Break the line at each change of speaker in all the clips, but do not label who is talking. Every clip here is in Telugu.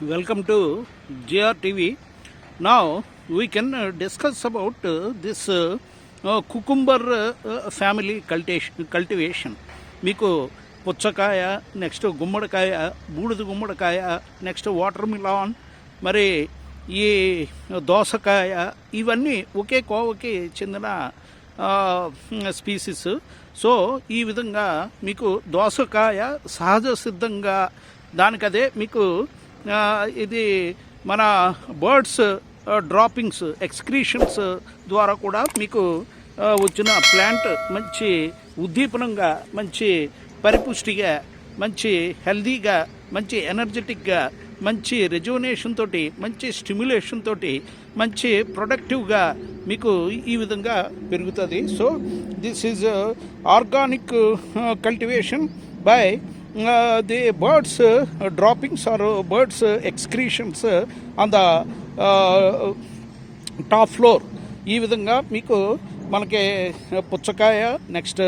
Welcome to GRTV. Now we can discuss about this cucumber family cultivation. మీకు పుచ్చకాయ, నెక్స్ట్ గుమ్మడికాయ, బూడిద గుమ్మడికాయ, నెక్స్ట్ వాటర్ మిలాన్, మరి ఈ దోసకాయ, ఇవన్నీ ఒకే కోవకి చెందిన స్పీసీస్. సో ఈ విధంగా మీకు దోసకాయ సహజ సిద్ధంగా దానికదే మీకు ఇది మన బర్డ్స్ డ్రాపింగ్స్ ఎక్స్క్రీషన్స్ ద్వారా కూడా మీకు వచ్చిన ప్లాంట్ మంచి ఉద్దీపనంగా, మంచి పరిపుష్టిగా, మంచి హెల్దీగా, మంచి ఎనర్జెటిక్గా, మంచి రెజ్యునేషన్ తోటి, మంచి స్టిమ్యులేషన్ తోటి, మంచి ప్రొడక్టివ్గా మీకు ఈ విధంగా పెరుగుతుంది. So this is organic cultivation by the birds droppings or birds excretions on the top floor. ఈ విధంగా మీకు మనకి పుచ్చకాయ, నెక్స్ట్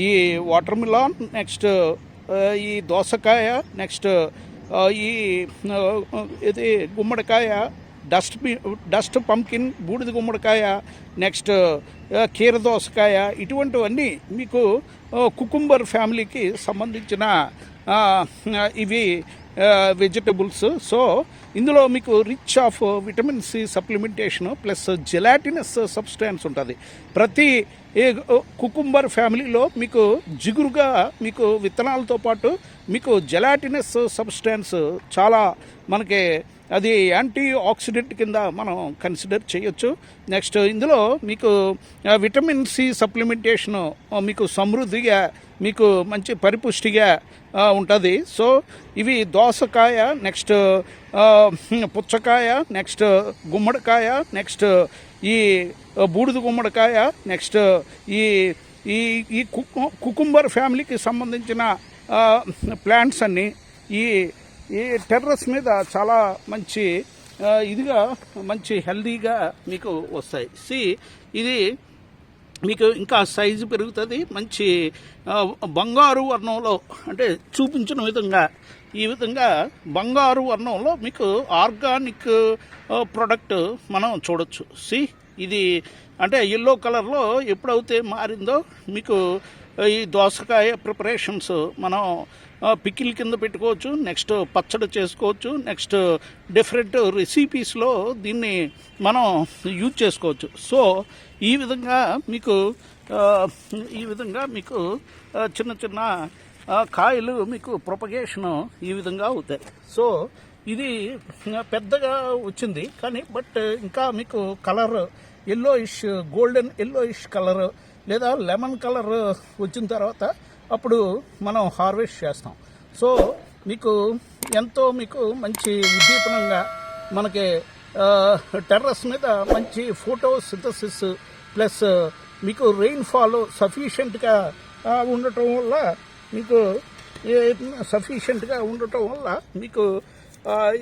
ఈ వాటర్ మిలాన్, నెక్స్ట్ ఈ దోసకాయ, నెక్స్ట్ ఈ ఇది గుమ్మడికాయ, డస్ట్ పంకిన్, బూడిద గుమ్మడికాయ, నెక్స్ట్ కీర దోసకాయ, ఇటువంటివన్నీ మీకు కుకుంబర్ ఫ్యామిలీకి సంబంధించిన ఇవి వెజిటబుల్స్. సో ఇందులో మీకు rich of vitamin C supplementation plus gelatinous substance ఉంటుంది. ప్రతి కుకుంబర్ ఫ్యామిలీలో మీకు జిగురుగా మీకు విత్తనాలతో పాటు మీకు జెలాటినస్ సబ్స్టాన్స్ చాలా మనకి అది యాంటీ ఆక్సిడెంట్ కింద మనం కన్సిడర్ చేయొచ్చు. నెక్స్ట్ ఇందులో మీకు విటమిన్ సి సప్లిమెంటేషను మీకు సమృద్ధిగా, మీకు మంచి పరిపుష్టిగా ఉంటుంది. సో ఇవి దోసకాయ, నెక్స్ట్ పుచ్చకాయ, నెక్స్ట్ గుమ్మడికాయ, నెక్స్ట్ ఈ బూడిద గుమ్మడికాయ, నెక్స్ట్ ఈ ఈ ఈ కుకుంబర్ ఫ్యామిలీకి సంబంధించిన ప్లాంట్స్ అన్నీ ఈ టెర్రస్ మీద చాలా మంచి ఇదిగా, మంచి హెల్దీగా మీకు వస్తాయి. ఇది మీకు ఇంకా సైజు పెరుగుతుంది. మంచి బంగారు వర్ణంలో, అంటే చూపించిన విధంగా ఈ విధంగా బంగారు వర్ణంలో మీకు ఆర్గానిక్ ప్రోడక్ట్ మనం చూడొచ్చు. ఇది అంటే ఎల్లో కలర్లో ఎప్పుడైతే మారిందో మీకు ఈ దోసకాయ ప్రిపరేషన్స్ మనం పికిల్ కింద పెట్టుకోవచ్చు, నెక్స్ట్ పచ్చడి చేసుకోవచ్చు, నెక్స్ట్ డిఫరెంట్ రెసిపీస్లో దీన్ని మనం యూజ్ చేసుకోవచ్చు. సో ఈ విధంగా మీకు చిన్న చిన్న కాయలు మీకు ప్రొపగేషను ఈ విధంగా అవుతాయి. సో ఇది పెద్దగా వచ్చింది కానీ బట్ ఇంకా మీకు colour yellowish, golden yellowish colour లేదా లెమన్ కలర్ వచ్చిన తర్వాత అప్పుడు మనం హార్వెస్ట్ చేస్తాం. సో మీకు ఎంతో మీకు మంచి ఉద్దీపనంగా మనకి టెర్రస్ మీద మంచి ఫోటోసింథసిస్ ప్లస్ మీకు రెయిన్ఫాల్ సఫిషియెంట్గా ఉండటం వల్ల మీకు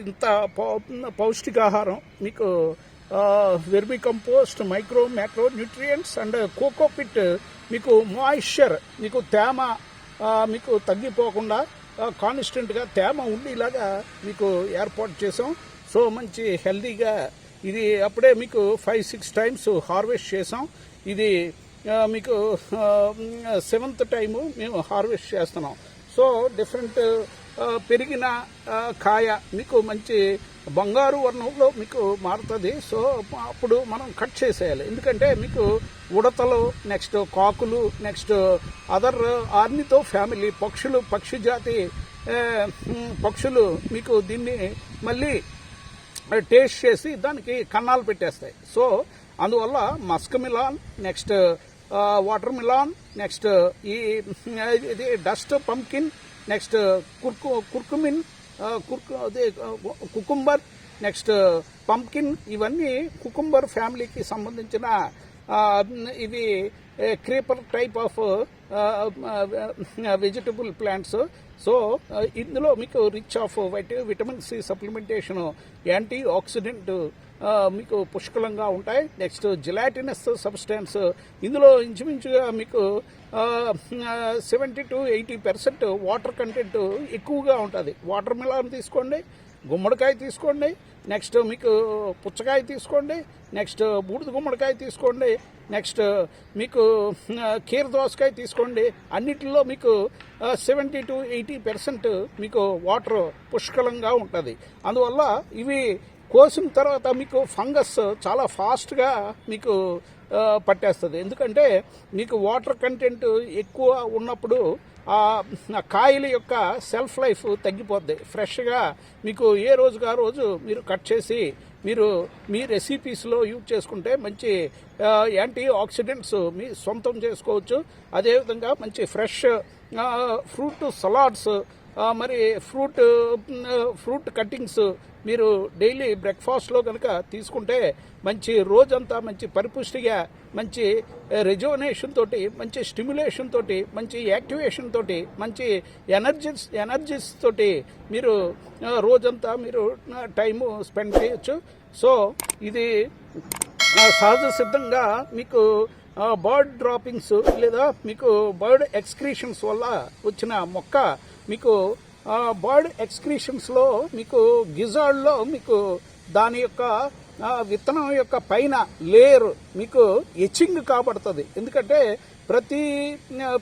ఇంత పౌష్టికాహారం, మీకు vermi compost, micro nutrients and cocopeat, మీకు మాయిశ్చర్, మీకు తేమ మీకు తగ్గిపోకుండా కాన్స్టెంట్గా తేమ ఉండేలాగా మీకు ఏర్పాటు చేసాం. సో మంచి హెల్దీగా ఇది అప్పుడే మీకు 5-6 టైమ్స్ హార్వెస్ట్ చేసాం. ఇది మీకు 7th టైము మేము హార్వెస్ట్ చేస్తున్నాం. సో డిఫరెంట్ పెరిగిన కాయ మీకు మంచి బంగారు వర్ణంలో మీకు మారుతుంది. సో అప్పుడు మనం కట్ చేసేయాలి, ఎందుకంటే మీకు ఉడతలు, నెక్స్ట్ కాకులు, నెక్స్ట్ అదర్ ఆర్నితో ఫ్యామిలీ పక్షి జాతి పక్షులు మీకు దీన్ని మళ్ళీ టేస్ట్ చేసి దానికి కన్నాలు పెట్టేస్తాయి. సో అందువల్ల muskmelon, next watermelon, next ఇది dust pumpkin, next curcumin, cucumber, next pumpkin, ఇవన్నీ కుకుంబర్ ఫ్యామిలీకి సంబంధించిన ఇవి creeper type of vegetable plants. So ఇందులో మీకు rich of vitamin C supplementation, antioxidant మీకు పుష్కలంగా ఉంటాయి. నెక్స్ట్ జెలాటినస్ సబ్స్టాన్స్ ఇందులో ఇంచుమించుగా మీకు 70 to 80% వాటర్ కంటెంట్ ఎక్కువగా ఉంటుంది. వాటర్ మిలాన్ తీసుకోండి, గుమ్మడికాయ తీసుకోండి, నెక్స్ట్ మీకు పుచ్చకాయ తీసుకోండి, నెక్స్ట్ బూడిద గుమ్మడికాయ తీసుకోండి, నెక్స్ట్ మీకు కీర దోసకాయ తీసుకోండి. అన్నిటిలో మీకు 70 to 80% మీకు వాటర్ పుష్కలంగా ఉంటుంది. అందువల్ల ఇవి కోసిన తర్వాత మీకు ఫంగస్ చాలా ఫాస్ట్గా మీకు పట్టేస్తుంది. ఎందుకంటే మీకు వాటర్ కంటెంట్ ఎక్కువ ఉన్నప్పుడు ఆ కాయల యొక్క సెల్ఫ్ లైఫ్ తగ్గిపోద్ది. ఫ్రెష్గా మీకు ఏ రోజుగా రోజు మీరు కట్ చేసి మీరు మీ రెసిపీస్లో యూజ్ చేసుకుంటే మంచి యాంటీ ఆక్సిడెంట్స్ మీ సొంతం చేసుకోవచ్చు. అదేవిధంగా మంచి ఫ్రెష్ ఫ్రూట్ సలాడ్స్, మరి ఫ్రూట్ కటింగ్స్ మీరు డైలీ బ్రేక్ఫాస్ట్లో కనుక తీసుకుంటే మంచి రోజంతా మంచి పరిపుష్టిగా, మంచి రెజోనేషన్ తోటి, మంచి స్టిమ్యులేషన్ తోటి, మంచి యాక్టివేషన్ తోటి, మంచి ఎనర్జీస్ తోటి మీరు రోజంతా మీరు టైము స్పెండ్ చేయొచ్చు. సో ఇది సహజ సిద్ధంగా మీకు బర్డ్ డ్రాపింగ్స్ లేదా మీకు బర్డ్ ఎక్స్క్రీషన్స్ వల్ల వచ్చిన మొక్క మీకు బర్డ్ ఎక్స్క్రీషన్స్లో మీకు గిజార్డ్లో మీకు దాని యొక్క విత్తనం యొక్క పైన లేయర్ మీకు ఎచింగ్ కాబడుతుంది. ఎందుకంటే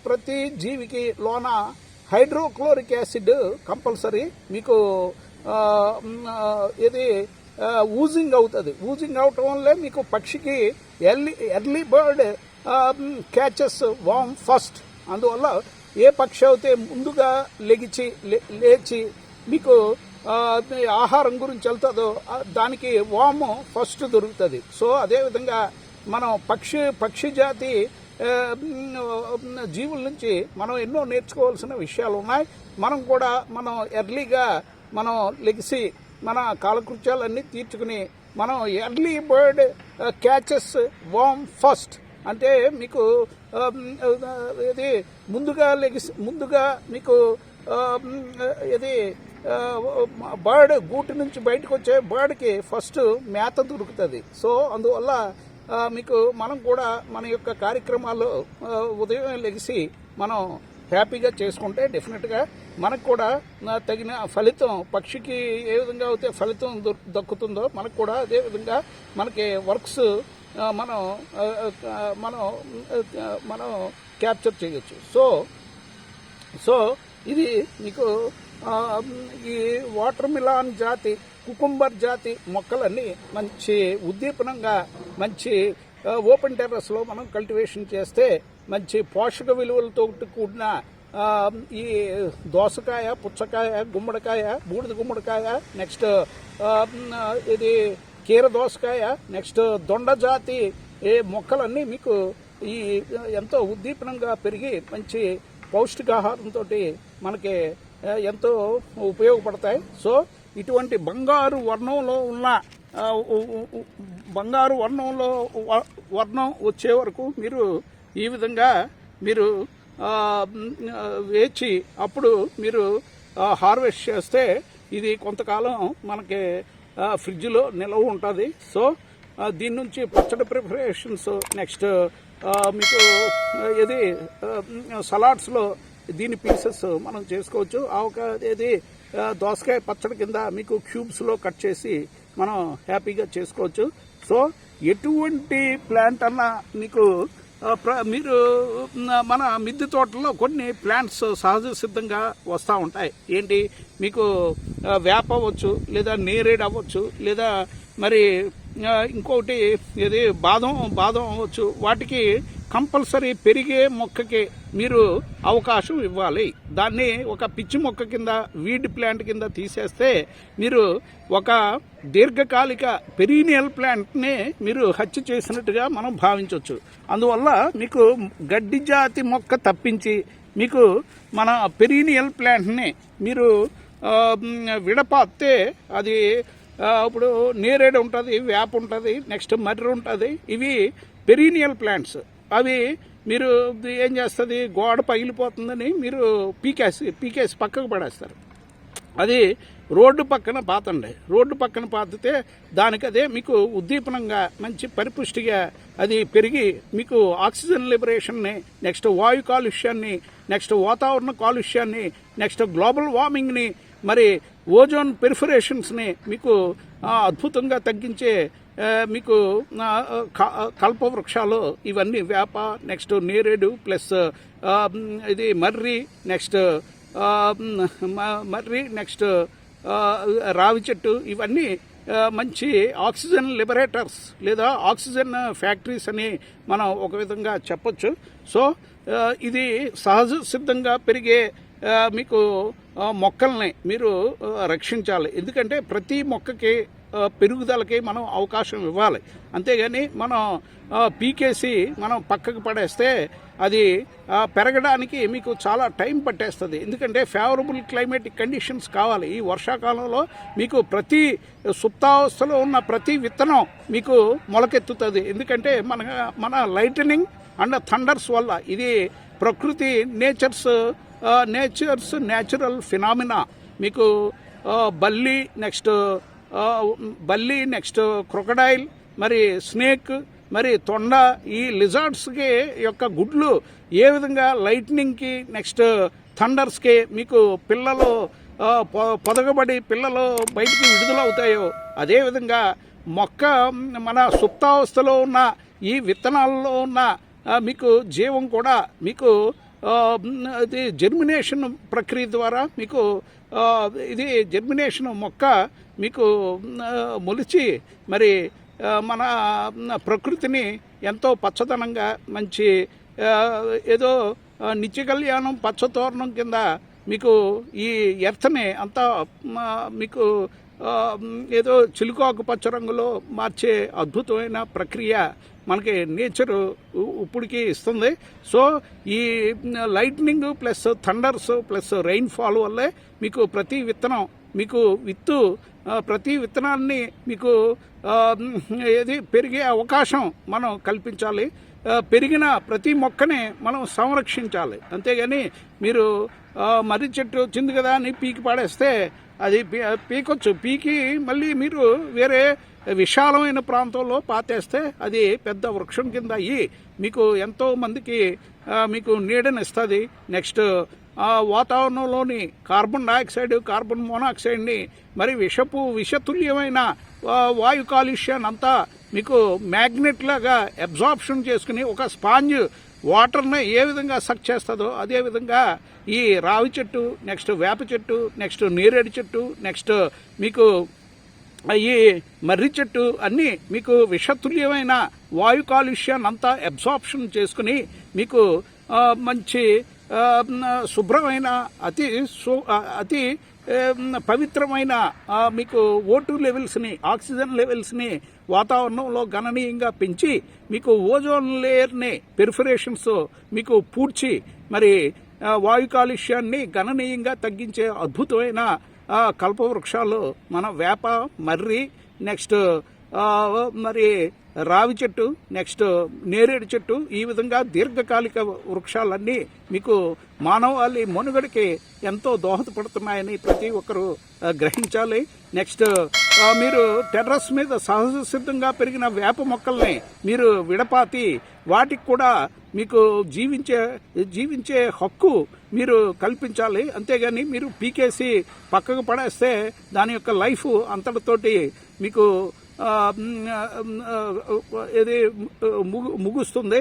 ప్రతి జీవికి లోన హైడ్రోక్లోరిక్ యాసిడ్ కంపల్సరీ మీకు ఇది ఊజింగ్ అవుతుంది. ఊజింగ్ అవటం వల్లే మీకు పక్షికి ఎర్లీ బర్డ్ క్యాచెస్ వామ్ ఫస్ట్. అందువల్ల ఏ పక్షి అయితే ముందుగా లేచి మీకు ఆహారం గురించి వెళ్తుందో దానికి వాము ఫస్ట్ దొరుకుతుంది. సో అదేవిధంగా మనం పక్షి జాతి జీవుల నుంచి మనం ఎన్నో నేర్చుకోవాల్సిన విషయాలు ఉన్నాయి. మనం ఎర్లీగా మనం లెగిసి మన కాలకృత్యాలన్నీ తీర్చుకుని మనం ఎర్లీ బర్డ్ క్యాచెస్ వామ్ ఫస్ట్ అంటే మీకు ఇది ముందుగా మీకు ఇది బర్డ్ గూటి నుంచి బయటకు వచ్చే బర్డ్కి ఫస్ట్ మేత దొరుకుతుంది. సో అందువల్ల మీకు మనం కూడా మన యొక్క కార్యక్రమాలు ఉదయం లెగిసి మనం హ్యాపీగా చేసుకుంటే డెఫినెట్గా మనకు కూడా తగిన ఫలితం, పక్షికి ఏ విధంగా అయితే ఫలితం దక్కుతుందో మనకు కూడా అదేవిధంగా మనకి వర్క్స్ మనం క్యాప్చర్ చేయొచ్చు. సో ఇది మీకు ఈ వాటర్ మిలాన్ జాతి, కుకుంబర్ జాతి మొక్కలన్నీ మంచి ఉద్దీపనంగా మంచి ఓపెన్ టెర్రస్లో మనం కల్టివేషన్ చేస్తే మంచి పోషక విలువలతో కూడిన ఈ దోసకాయ, పుచ్చకాయ, గుమ్మడికాయ, బూడిద గుమ్మడికాయ, నెక్స్ట్ ఇది కీర దోసకాయ, నెక్స్ట్ దొండ జాతి మొక్కలన్నీ మీకు ఈ ఎంతో ఉద్దీపనంగా పెరిగి మంచి పౌష్టికాహారంతో మనకి ఎంతో ఉపయోగపడతాయి. సో ఇటువంటి బంగారు వర్ణం వచ్చే వరకు మీరు ఈ విధంగా మీరు వేచి అప్పుడు మీరు హార్వెస్ట్ చేస్తే ఇది కొంతకాలం మనకి ఫ్రిడ్జ్లో నిల్వ ఉంటుంది. సో దీని నుంచి పచ్చడి ప్రిపరేషన్స్, నెక్స్ట్ మీకు ఇది సలాడ్స్లో దీని పీసెస్ మనం చేసుకోవచ్చు. ఇది దోసకాయ పచ్చడి కింద మీకు క్యూబ్స్లో కట్ చేసి మనం హ్యాపీగా చేసుకోవచ్చు. సో ఎటువంటి ప్లాంట్ అన్నా మీకు మీరు మన మిద్దె తోటలో కొన్ని ప్లాంట్స్ సహజ సిద్ధంగా వస్తూ ఉంటాయి. ఏంటి మీకు వేప అవ్వచ్చు, లేదా నేరేడు అవ్వచ్చు, లేదా మరి ఇంకొకటి ఇది బాదం అవ్వచ్చు. వాటికి కంపల్సరీ పెరిగే మొక్కకి మీరు అవకాశం ఇవ్వాలి. దాన్ని ఒక పిచ్చి మొక్క కింద, వీడ్ ప్లాంట్ కింద తీసేస్తే మీరు ఒక దీర్ఘకాలిక పెరీనియల్ ప్లాంట్ని మీరు హత్య చేసినట్టుగా మనం భావించవచ్చు. అందువల్ల మీకు గడ్డి జాతి మొక్క తప్పించి మీకు మన పెరీనియల్ ప్లాంట్ని మీరు విడపాస్తే అది ఇప్పుడు నేరేడు ఉంటుంది, వేప ఉంటుంది, నెక్స్ట్ మర్రి ఉంటుంది. ఇవి పెరీనియల్ ప్లాంట్స్. అవి మీరు ఏం చేస్తుంది, గోడ పగిలిపోతుందని మీరు పీకేసి పక్కకు పడేస్తారు. అది రోడ్డు పక్కన పాతండి. రోడ్డు పక్కన పాతితే దానికి అదే మీకు ఉద్దీపనంగా మంచి పరిపుష్టిగా అది పెరిగి మీకు ఆక్సిజన్ లిబరేషన్ని, నెక్స్ట్ వాయు కాలుష్యాన్ని, నెక్స్ట్ వాతావరణ కాలుష్యాన్ని, నెక్స్ట్ గ్లోబల్ వార్మింగ్ని, మరి ఓజోన్ పెర్ఫరేషన్స్ని మీకు అద్భుతంగా తగ్గించే మీకు కల్పవృక్షాలు ఇవన్నీ వేప, నెక్స్ట్ నేరేడు, ప్లస్ ఇది మర్రి, నెక్స్ట్ నెక్స్ట్ రావి చెట్టు, ఇవన్నీ మంచి ఆక్సిజన్ లిబరేటర్స్ లేదా ఆక్సిజన్ ఫ్యాక్టరీస్ అని మనం ఒక విధంగా చెప్పొచ్చు. సో ఇది సహజ సిద్ధంగా పెరిగే మీకు మొక్కల్ని మీరు రక్షించాలి. ఎందుకంటే ప్రతి మొక్కకి పెరుగుదలకి మనం అవకాశం ఇవ్వాలి. అంతేగాని మనం పీకేసి మనం పక్కకు పడేస్తే అది పెరగడానికి మీకు చాలా టైం పట్టేస్తుంది. ఎందుకంటే ఫేవరబుల్ క్లైమేటిక్ కండిషన్స్ కావాలి. ఈ వర్షాకాలంలో మీకు ప్రతి సుప్తావస్థలో ఉన్న ప్రతి విత్తనం మీకు మొలకెత్తుతుంది. ఎందుకంటే మన లైటనింగ్ అండ్ థండర్స్ వల్ల ఇది ప్రకృతి న్యాచురల్ ఫినామినా. మీకు బల్లి నెక్స్ట్ క్రొకడైల్, మరి స్నేక్, మరి తొండ, ఈ లిజార్డ్స్కి యొక్క గుడ్లు ఏ విధంగా లైట్నింగ్కి నెక్స్ట్ థండర్స్కి మీకు పిల్లలు పొదగబడి పిల్లలు బయటికి విడుదలవుతాయో, అదేవిధంగా మొక్క మన సుప్తావస్థలో ఉన్న ఈ విత్తనాల్లో ఉన్న మీకు జీవం కూడా మీకు ఇది జర్మినేషన్ ప్రక్రియ ద్వారా మీకు ఇది జర్మినేషన్ మొక్క మీకు మొలిచి మరి మన ప్రకృతిని ఎంతో పచ్చదనంగా మంచి ఏదో నిత్య కళ్యాణం పచ్చతోరణం కింద మీకు ఈ ఎర్త్ని అంతా మీకు ఏదో చిలుకాకు పచ్చ రంగులో మార్చే అద్భుతమైన ప్రక్రియ మనకి నేచరు ఇప్పటికీ ఇస్తుంది. సో ఈ lightning plus Thunders plus rainfall వల్లే మీకు ప్రతి విత్తనం మీకు ప్రతి విత్తనాన్ని మీకు ఏది పెరిగే అవకాశం మనం కల్పించాలి. పెరిగిన ప్రతి మొక్కని మనం సంరక్షించాలి. అంతేగాని మీరు మర్రి చెట్టు వచ్చింది కదా అని పీకి పాడేస్తే అది పీకొచ్చు. పీకి మళ్ళీ మీరు వేరే విశాలమైన ప్రాంతంలో పాతేస్తే అది పెద్ద వృక్షం కింద అయ్యి మీకు ఎంతో మందికి మీకు నీడనిస్తుంది. నెక్స్ట్ వాతావరణంలోని కార్బన్ డైఆక్సైడ్, కార్బన్ మోనాక్సైడ్ని మరి విషతుల్యమైన వాయు కాలుష్యాన్ని అంతా మీకు మ్యాగ్నెట్ లాగా అబ్జార్ప్షన్ చేసుకుని ఒక స్పాంజ్ వాటర్ని ఏ విధంగా సక్ చేస్తుందో అదేవిధంగా ఈ రావి చెట్టు, నెక్స్ట్ వేప చెట్టు, నెక్స్ట్ నేరేడు చెట్టు, నెక్స్ట్ మీకు ఈ మర్రి చెట్టు అన్నీ మీకు విషతుల్యమైన వాయు కాలుష్యాన్ని అంతా అబ్జార్ప్షన్ చేసుకుని మీకు మంచి శుభ్రమైన అతి పవిత్రమైన మీకు O2 లెవెల్స్ని, ఆక్సిజన్ లెవెల్స్ని వాతావరణంలో గణనీయంగా పెంచి మీకు ఓజోన్ లేయర్ని పెర్ఫరేషన్స్ మీకు పూడ్చి మరి వాయు కాలుష్యాన్ని గణనీయంగా తగ్గించే అద్భుతమైన కల్పవృక్షాలు మన వేప, మర్రి, నెక్స్ట్ మరి రావి చెట్టు, నెక్స్ట్ నేరేడు చెట్టు, ఈ విధంగా దీర్ఘకాలిక వృక్షాలన్నీ మీకు మానవాళి మనుగడకి ఎంతో దోహదపడుతున్నాయని ప్రతి ఒక్కరూ గ్రహించాలి. నెక్స్ట్ మీరు టెర్రస్ మీద సహజ సిద్ధంగా పెరిగిన వేప మొక్కల్ని మీరు విడపాతి వాటికి కూడా మీకు జీవించే హక్కు మీరు కల్పించాలి. అంతేగాని మీరు పీకేసి పక్కకు పడేస్తే దాని యొక్క లైఫ్ అంతటితోటి మీకు ఇది ముగుస్తుంది.